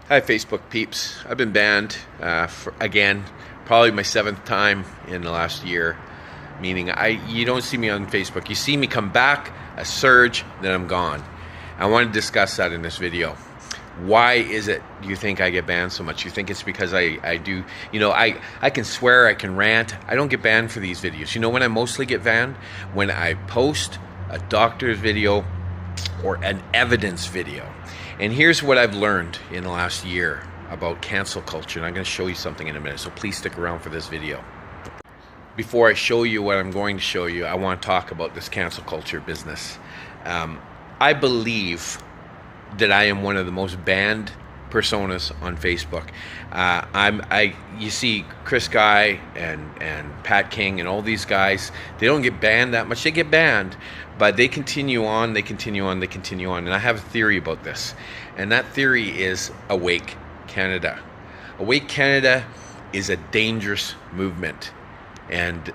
Hi, Facebook peeps. I've been banned again, probably my seventh time in the last year. Meaning, you don't see me on Facebook. You see me come back, a surge, then I'm gone. I want to discuss that in this video. Why is it do you think I get banned so much? You think it's because I do, I can swear, I can rant. I don't get banned for these videos. You know when I mostly get banned? When I post a doctor's video or an evidence video. And here's what I've learned in the last year about cancel culture. And I'm going to show you something in a minute, so please stick around for this video. Before I show you what I'm going to show you, I want to talk about this cancel culture business. I believe that I am one of the most banned personas on Facebook. You see Chris Guy and Pat King and all these guys, they don't get banned that much. They get banned, but they continue on, they continue on, they continue on. And I have a theory about this. And that theory is Awake Canada. Awake Canada is a dangerous movement. And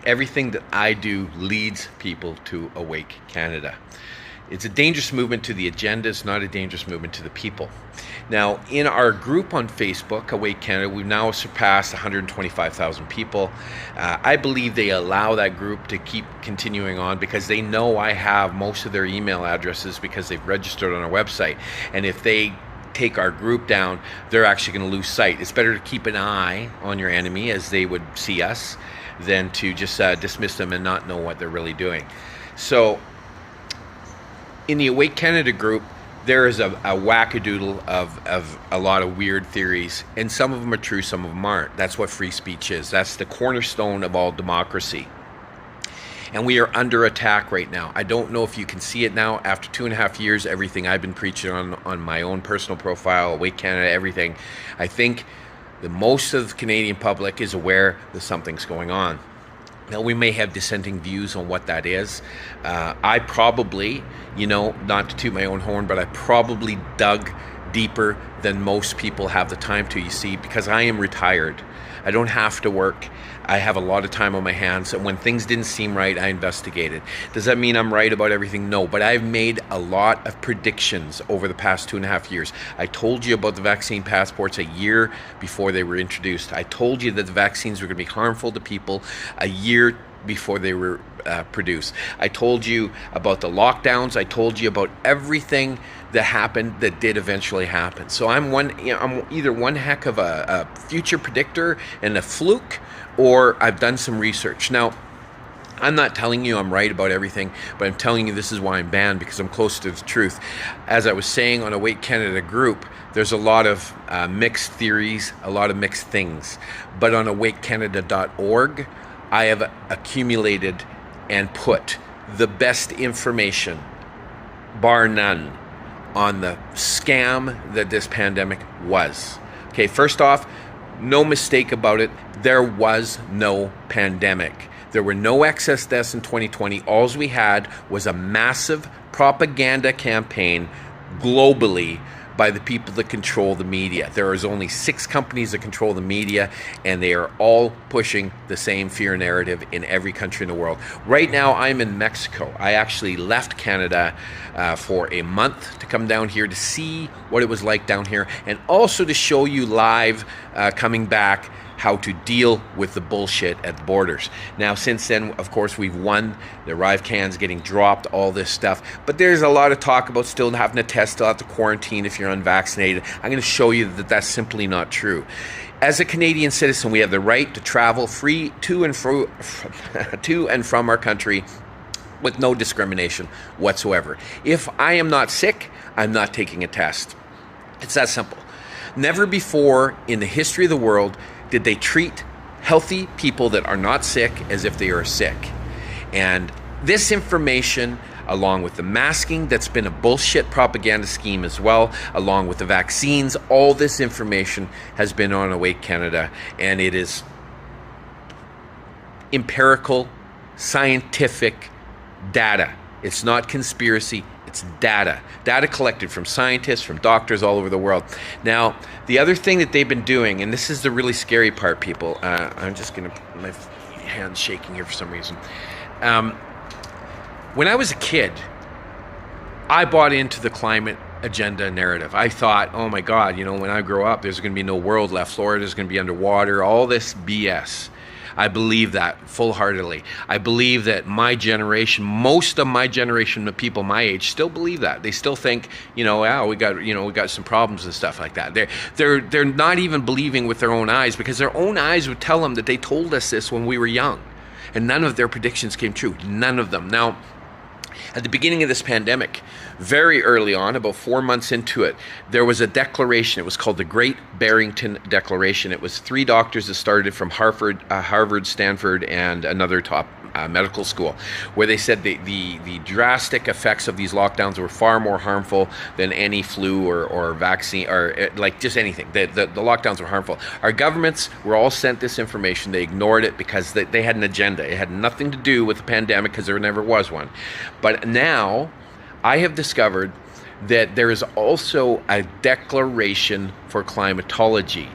everything that I do leads people to Awake Canada. It's a dangerous movement to the agenda. It's not a dangerous movement to the people. Now, in our group on Facebook, Awake Canada, we've now surpassed 125,000 people. I believe they allow that group to keep continuing on because they know I have most of their email addresses because they've registered on our website. And if they take our group down, they're actually going to lose sight. It's better to keep an eye on your enemy as they would see us than to just dismiss them and not know what they're really doing. So in the Awake Canada group, there is a wackadoodle of a lot of weird theories, and some of them are true, some of them aren't. That's what free speech is. That's the cornerstone of all democracy. And we are under attack right now. I don't know if you can see it now. After 2.5 years, everything I've been preaching on my own personal profile, Awake Canada, everything, I think the most of the Canadian public is aware that something's going on. Now, we may have dissenting views on what that is. I probably, not to toot my own horn, but I probably dug deeper than most people have the time to, you see, because I am retired. I don't have to work. I have a lot of time on my hands, and when things didn't seem right, I investigated. Does that mean I'm right about everything? No, but I've made a lot of predictions over the past 2.5 years. I told you about the vaccine passports a year before they were introduced. I told you that the vaccines were going to be harmful to people a year before they were produced. I told you about the lockdowns. I told you about everything that happened that did eventually happen. So I'm either one heck of a future predictor and a fluke, or I've done some research. Now, I'm not telling you I'm right about everything, but I'm telling you this is why I'm banned, because I'm close to the truth. As I was saying on Awake Canada group, there's a lot of mixed theories, a lot of mixed things. But on awakecanada.org, I have accumulated and put the best information, bar none, on the scam that this pandemic was. Okay, first off, no mistake about it, there was no pandemic. There were no excess deaths in 2020. All we had was a massive propaganda campaign globally by the people that control the media. There is only 6 companies that control the media, and they are all pushing the same fear narrative in every country in the world. Right now, I'm in Mexico. I actually left Canada for a month to come down here to see what it was like down here, and also to show you live, coming back, how to deal with the bullshit at the borders. Now, since then, of course, we've won. The arrive cans getting dropped, all this stuff. But there's a lot of talk about still having to test, still have to quarantine if you're unvaccinated. I'm going to show you that that's simply not true. As a Canadian citizen, we have the right to travel free to and from our country with no discrimination whatsoever. If I am not sick, I'm not taking a test. It's that simple. Never before in the history of the world did they treat healthy people that are not sick as if they are sick. And this information, along with the masking that's been a bullshit propaganda scheme as well, along with the vaccines, all this information has been on Awake Canada, and it is empirical, scientific data. It's not conspiracy. It's data collected from scientists, from doctors all over the world. Now, the other thing that they've been doing, and this is the really scary part, people. I'm just going to, my hand's shaking here for some reason. When I was a kid, I bought into the climate agenda narrative. I thought, oh my God, when I grow up, there's going to be no world left. Florida's going to be underwater, all this BS. I believe that full-heartedly. I believe that my generation, most of my generation of people my age, still believe that. They still think, we got some problems and stuff like that. They're not even believing with their own eyes, because their own eyes would tell them that they told us this when we were young, and none of their predictions came true. None of them. Now, at the beginning of this pandemic, very early on, about 4 months into it, there was a declaration. It was called the Great Barrington Declaration. It was 3 doctors that started from Harvard, Stanford, and another top medical school, where they said the drastic effects of these lockdowns were far more harmful than any flu or vaccine, or like just anything. The lockdowns were harmful. Our governments were all sent this information. They ignored it because they had an agenda. It had nothing to do with the pandemic, because there never was one. But now I have discovered that there is also a declaration for climatology,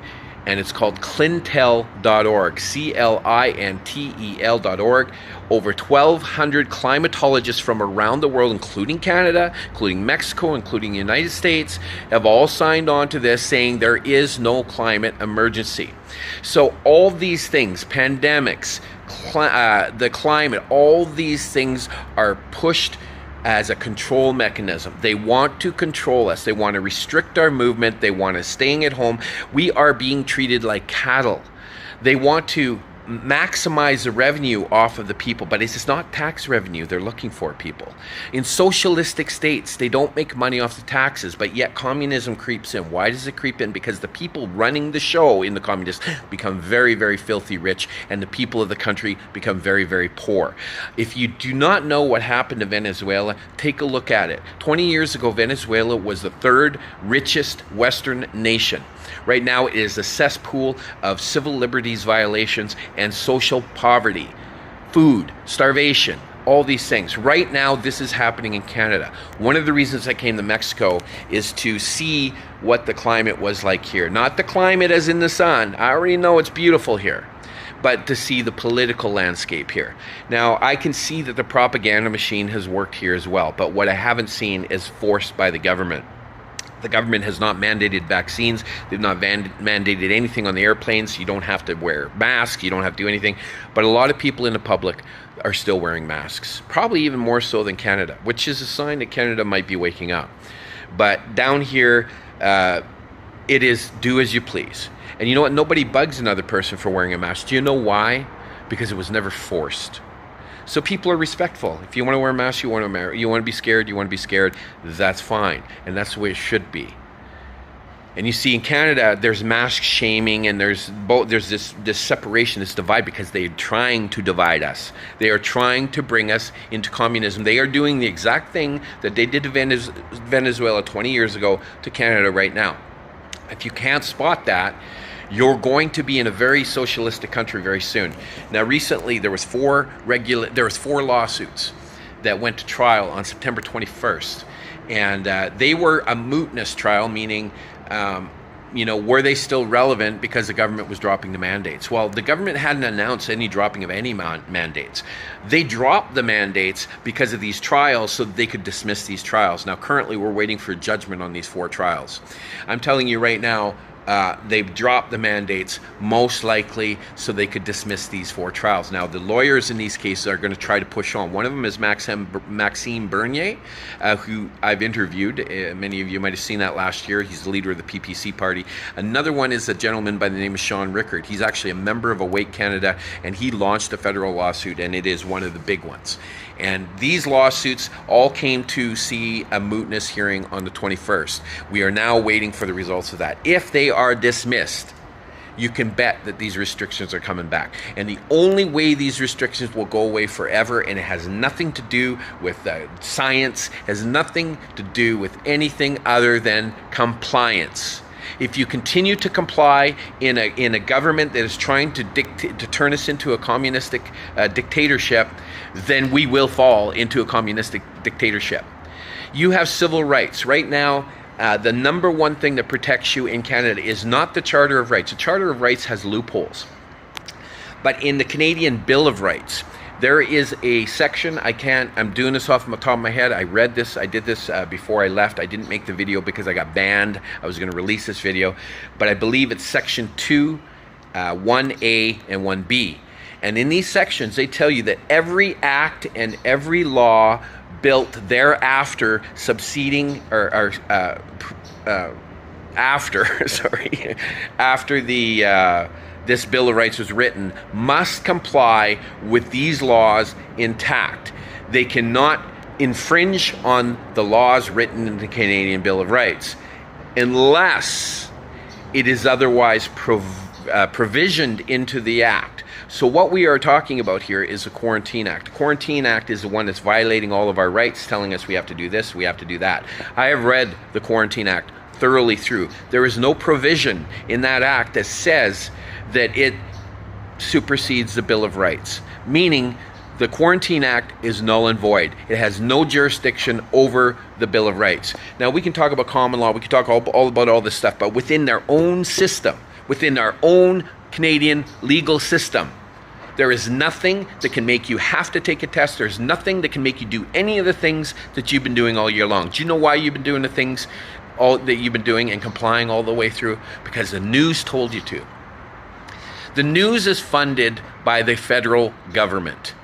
and it's called clintel.org, CLINTEL.org. Over 1,200 climatologists from around the world, including Canada, including Mexico, including the United States, have all signed on to this, saying there is no climate emergency. So all these things, pandemics, the climate, all these things are pushed as a control mechanism. They want to control us. They want to restrict our movement. They want us staying at home. We are being treated like cattle. They want to maximize the revenue off of the people, but it's just not tax revenue they're looking for, people. In socialistic states, they don't make money off the taxes, but yet communism creeps in. Why does it creep in? Because the people running the show in the communists become very, very filthy rich, and the people of the country become very, very poor. If you do not know what happened to Venezuela, take a look at it. 20 years ago, Venezuela was the 3rd richest Western nation. Right now, it is a cesspool of civil liberties violations and social poverty, food, starvation, all these things. Right now, this is happening in Canada. One of the reasons I came to Mexico is to see what the climate was like here. Not the climate as in the sun. I already know it's beautiful here. But to see the political landscape here. Now, I can see that the propaganda machine has worked here as well, but what I haven't seen is forced by the government. The government has not mandated vaccines. They've not mandated anything on the airplanes. You don't have to wear masks. You don't have to do anything. But a lot of people in the public are still wearing masks, probably even more so than Canada, which is a sign that Canada might be waking up. But down here, it is do as you please. And you know what? Nobody bugs another person for wearing a mask. Do you know why? Because it was never forced. So people are respectful. If you want to wear a mask, you want to wear. You want to be scared, you want to be scared. That's fine, and that's the way it should be. And you see, in Canada, there's mask shaming, and there's this separation, this divide, because they're trying to divide us. They are trying to bring us into communism. They are doing the exact thing that they did to Venezuela 20 years ago to Canada right now. If you can't spot that, you're going to be in a very socialistic country very soon. Now, recently there was 4 lawsuits that went to trial on September 21st, and they were a mootness trial, meaning, were they still relevant because the government was dropping the mandates? Well, the government hadn't announced any dropping of any mandates. They dropped the mandates because of these trials so that they could dismiss these trials. Now, currently, we're waiting for judgment on these 4 trials. I'm telling you right now, they've dropped the mandates, most likely so they could dismiss these 4 trials. Now, the lawyers in these cases are going to try to push on. One of them is Maxime Bernier, who I've interviewed. Many of you might have seen that last year. He's the leader of the PPC party. Another one is a gentleman by the name of Sean Rickard. He's actually a member of Awake Canada, and he launched a federal lawsuit, and it is one of the big ones. And these lawsuits all came to see a mootness hearing on the 21st. We are now waiting for the results of that. If they are dismissed, you can bet that these restrictions are coming back. And the only way these restrictions will go away forever, and it has nothing to do with science, has nothing to do with anything other than compliance. If you continue to comply in a government that is trying to turn us into a communistic dictatorship, then we will fall into a communistic dictatorship. You have civil rights. Right now, the number one thing that protects you in Canada is not the Charter of Rights. The Charter of Rights has loopholes. But in the Canadian Bill of Rights, There is a section, I'm doing this off the top of my head. I read this, I did this before I left. I didn't make the video because I got banned. I was going to release this video, but I believe it's section 2, 1A and 1B. And in these sections, they tell you that every act and every law built thereafter, subseeding or after, sorry, after the this Bill of Rights was written, must comply with these laws intact. They cannot infringe on the laws written in the Canadian Bill of Rights unless it is otherwise provisioned into the Act. So what we are talking about here is the Quarantine Act. The Quarantine Act is the one that's violating all of our rights, telling us we have to do this, we have to do that. I have read the Quarantine Act thoroughly through. There is no provision in that act that says that it supersedes the Bill of Rights, meaning the Quarantine Act is null and void. It has no jurisdiction over the Bill of Rights. Now, we can talk about common law, we can talk all about all this stuff, but within their own system, within our own Canadian legal system, there is nothing that can make you have to take a test. There's nothing that can make you do any of the things that you've been doing all year long. Do you know why you've been doing the things that you've been doing and complying all the way through? Because the news told you to. The news is funded by the federal government.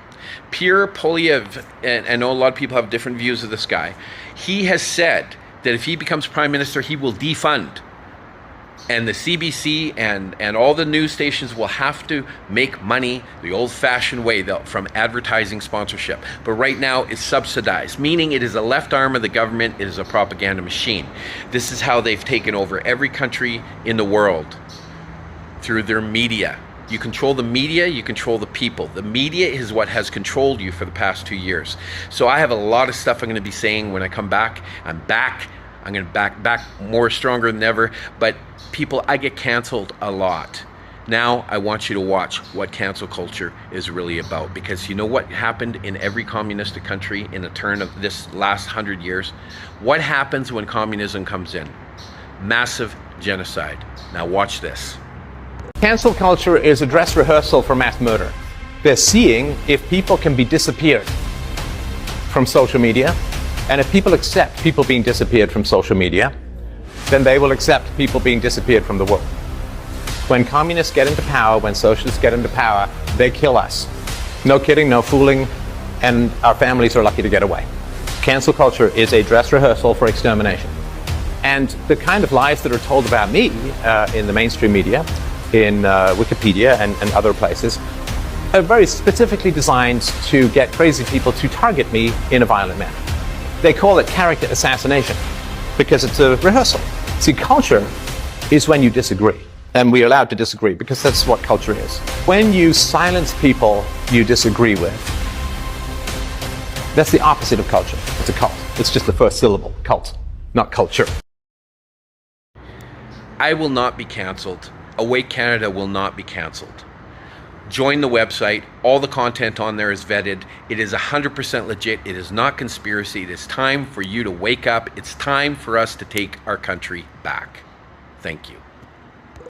Pierre Poilievre, and I know a lot of people have different views of this guy, he has said that if he becomes prime minister, he will defund. And the CBC and all the news stations will have to make money the old-fashioned way, from advertising sponsorship. But right now it's subsidized, meaning it is a left arm of the government. It is a propaganda machine. This is how they've taken over every country in the world, through their media. You control the media, you control the people. The media is what has controlled you for the past 2 years. So I have a lot of stuff I'm going to be saying when I come back. I'm back. I'm going to back more stronger than ever. But people, I get canceled a lot. Now I want you to watch what cancel culture is really about, because you know what happened in every communistic country in a turn of this last 100 years? What happens when communism comes in? Massive genocide. Now watch this. Cancel culture is a dress rehearsal for mass murder. They're seeing if people can be disappeared from social media, and if people accept people being disappeared from social media, then they will accept people being disappeared from the world. When communists get into power, when socialists get into power, they kill us. No kidding, no fooling, and our families are lucky to get away. Cancel culture is a dress rehearsal for extermination. And the kind of lies that are told about me in the mainstream media, in Wikipedia and other places, are very specifically designed to get crazy people to target me in a violent manner. They call it character assassination because it's a rehearsal. See, culture is when you disagree, and we're allowed to disagree because that's what culture is. When you silence people you disagree with, that's the opposite of culture. It's a cult. It's just the first syllable, cult, not culture. I will not be canceled. Awake Canada will not be canceled. Join the website. All the content on there is vetted. It is 100% legit. It is not conspiracy. It is time for you to wake up. It's time for us to take our country back. Thank you.